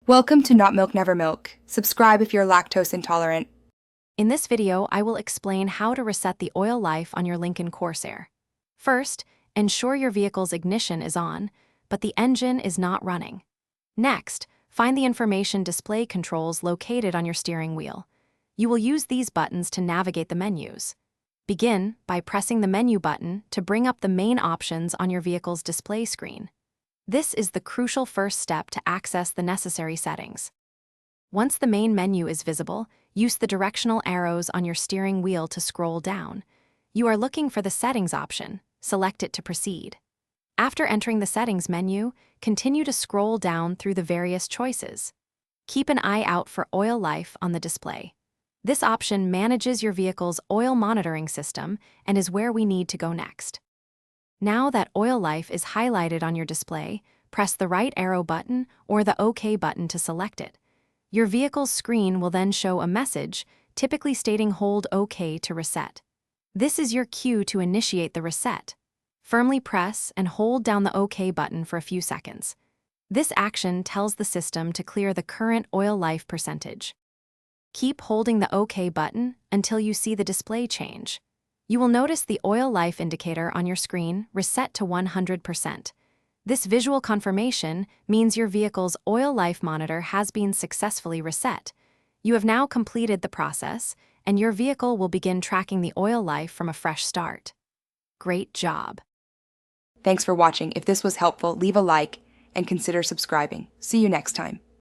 Welcome to Not Milk Never Milk. Subscribe if you're lactose intolerant. In this video, I will explain how to reset the oil life on your Lincoln Corsair. First, ensure your vehicle's ignition is on, but the engine is not running. Next, find the information display controls located on your steering wheel. You will use these buttons to navigate the menus. Begin by pressing the menu button to bring up the main options on your vehicle's display screen. This is the crucial first step to access the necessary settings. Once the main menu is visible, use the directional arrows on your steering wheel to scroll down. You are looking for the Settings option. Select it to proceed. After entering the Settings menu, continue to scroll down through the various choices. Keep an eye out for Oil Life on the display. This option manages your vehicle's oil monitoring system and is where we need to go next. Now that Oil Life is highlighted on your display, press the right arrow button or the OK button to select it. Your vehicle's screen will then show a message, typically stating "Hold OK to reset." This is your cue to initiate the reset. Firmly press and hold down the OK button for a few seconds. This action tells the system to clear the current oil life percentage. Keep holding the OK button until you see the display change. You will notice the oil life indicator on your screen reset to 100%. This visual confirmation means your vehicle's oil life monitor has been successfully reset. You have now completed the process, and your vehicle will begin tracking the oil life from a fresh start. Great job! Thanks for watching. If this was helpful, leave a like and consider subscribing. See you next time.